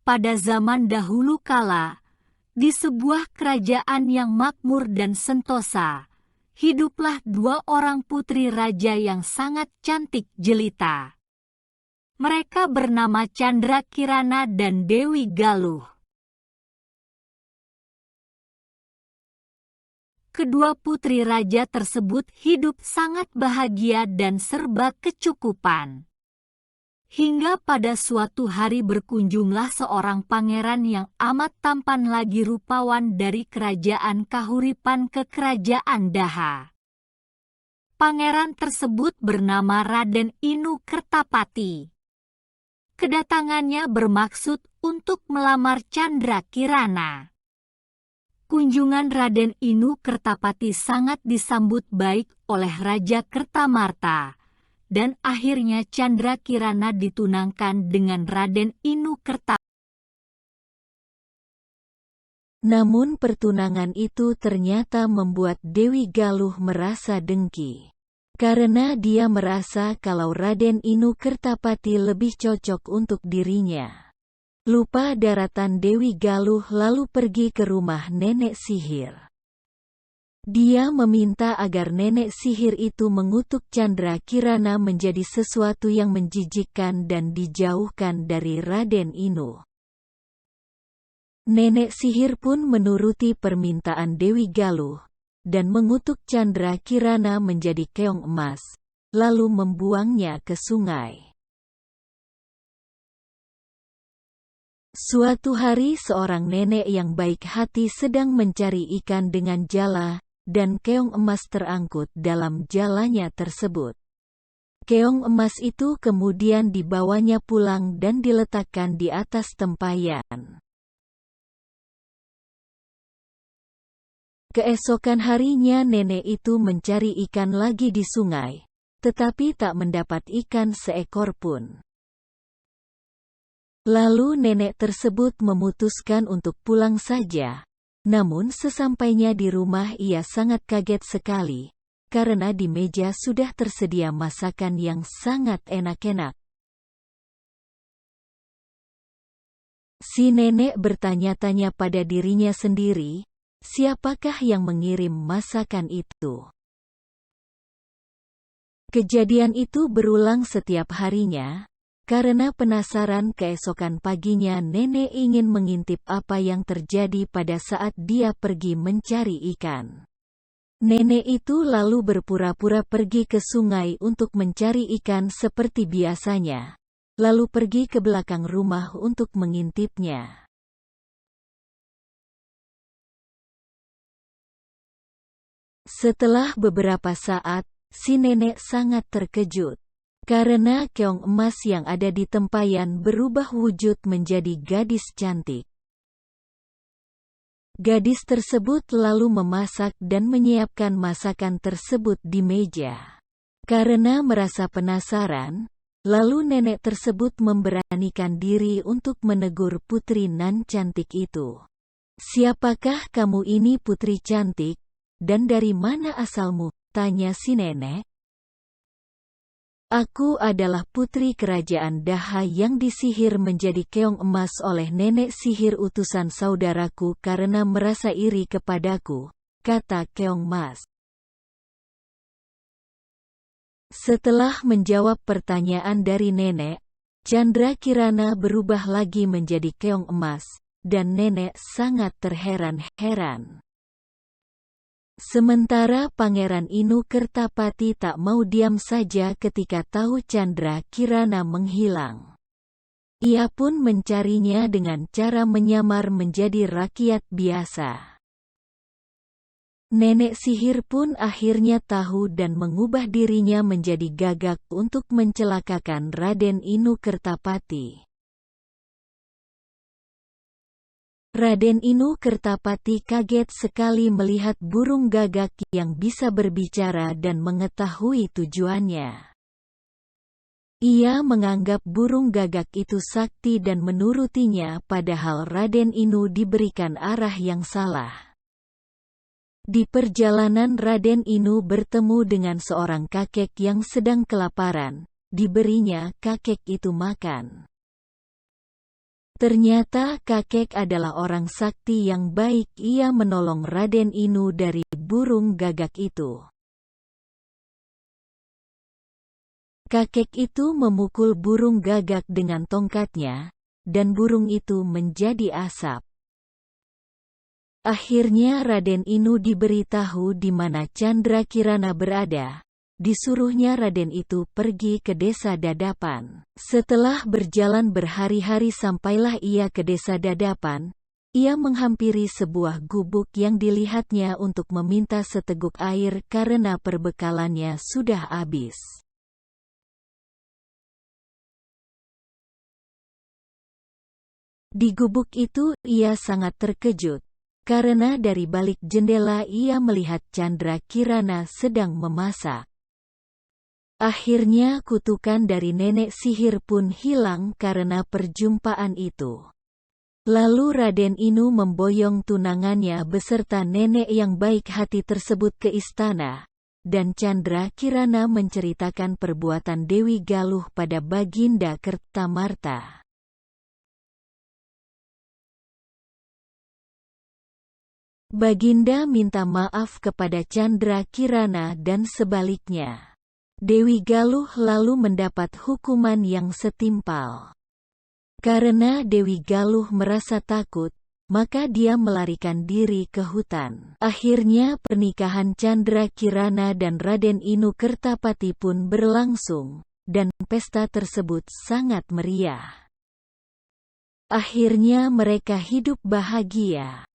pada zaman dahulu kala, di sebuah kerajaan yang makmur dan sentosa, hiduplah dua orang putri raja yang sangat cantik jelita. Mereka bernama Candrakirana dan Dewi Galuh. Kedua putri raja tersebut hidup sangat bahagia dan serba kecukupan. Hingga pada suatu hari berkunjunglah seorang pangeran yang amat tampan lagi rupawan dari kerajaan Kahuripan ke kerajaan Daha. Pangeran tersebut bernama Raden Inu Kertapati. Kedatangannya bermaksud untuk melamar Candrakirana. Kunjungan Raden Inu Kertapati sangat disambut baik oleh Raja Kertamarta, dan akhirnya Candrakirana ditunangkan dengan Raden Inu Kertapati. Namun pertunangan itu ternyata membuat Dewi Galuh merasa dengki. Karena dia merasa kalau Raden Inu Kertapati lebih cocok untuk dirinya. Lupa daratan, Dewi Galuh lalu pergi ke rumah nenek sihir. Dia meminta agar nenek sihir itu mengutuk Candrakirana menjadi sesuatu yang menjijikkan dan dijauhkan dari Raden Inu. Nenek sihir pun menuruti permintaan Dewi Galuh, dan mengutuk Candrakirana menjadi keong emas, lalu membuangnya ke sungai. Suatu hari seorang nenek yang baik hati sedang mencari ikan dengan jala, dan keong emas terangkut dalam jalanya tersebut. Keong emas itu kemudian dibawanya pulang dan diletakkan di atas tempayan. Keesokan harinya nenek itu mencari ikan lagi di sungai, tetapi tak mendapat ikan seekor pun. Lalu nenek tersebut memutuskan untuk pulang saja. Namun sesampainya di rumah ia sangat kaget sekali, karena di meja sudah tersedia masakan yang sangat enak-enak. Si nenek bertanya-tanya pada dirinya sendiri, siapakah yang mengirim masakan itu? Kejadian itu berulang setiap harinya. Karena penasaran, keesokan paginya nenek ingin mengintip apa yang terjadi pada saat dia pergi mencari ikan. Nenek itu lalu berpura-pura pergi ke sungai untuk mencari ikan seperti biasanya, lalu pergi ke belakang rumah untuk mengintipnya. Setelah beberapa saat, si nenek sangat terkejut. Karena keong emas yang ada di tempayan berubah wujud menjadi gadis cantik. Gadis tersebut lalu memasak dan menyiapkan masakan tersebut di meja. Karena merasa penasaran, lalu nenek tersebut memberanikan diri untuk menegur putri nan cantik itu. "Siapakah kamu ini, putri cantik? Dan dari mana asalmu?" tanya si nenek. "Aku adalah putri kerajaan Daha yang disihir menjadi keong emas oleh nenek sihir utusan saudaraku karena merasa iri kepadaku," kata keong emas. Setelah menjawab pertanyaan dari nenek, Candrakirana berubah lagi menjadi keong emas, dan nenek sangat terheran-heran. Sementara Pangeran Inu Kertapati tak mau diam saja ketika tahu Candrakirana menghilang. Ia pun mencarinya dengan cara menyamar menjadi rakyat biasa. Nenek sihir pun akhirnya tahu dan mengubah dirinya menjadi gagak untuk mencelakakan Raden Inu Kertapati. Raden Inu Kertapati kaget sekali melihat burung gagak yang bisa berbicara dan mengetahui tujuannya. Ia menganggap burung gagak itu sakti dan menurutinya, padahal Raden Inu diberikan arah yang salah. Di perjalanan Raden Inu bertemu dengan seorang kakek yang sedang kelaparan. Diberinya kakek itu makan. Ternyata kakek adalah orang sakti yang baik. Ia menolong Raden Inu dari burung gagak itu. Kakek itu memukul burung gagak dengan tongkatnya, dan burung itu menjadi asap. Akhirnya Raden Inu diberitahu di mana Candrakirana berada. Disuruhnya Raden itu pergi ke desa Dadapan. Setelah berjalan berhari-hari sampailah ia ke desa Dadapan. Ia menghampiri sebuah gubuk yang dilihatnya untuk meminta seteguk air karena perbekalannya sudah habis. Di gubuk itu ia sangat terkejut, karena dari balik jendela ia melihat Candrakirana sedang memasak. Akhirnya kutukan dari nenek sihir pun hilang karena perjumpaan itu. Lalu Raden Inu memboyong tunangannya beserta nenek yang baik hati tersebut ke istana, dan Candrakirana menceritakan perbuatan Dewi Galuh pada Baginda Kertamarta. Baginda minta maaf kepada Candrakirana dan sebaliknya. Dewi Galuh lalu mendapat hukuman yang setimpal. Karena Dewi Galuh merasa takut, maka dia melarikan diri ke hutan. Akhirnya pernikahan Candrakirana dan Raden Inu Kertapati pun berlangsung, dan pesta tersebut sangat meriah. Akhirnya mereka hidup bahagia.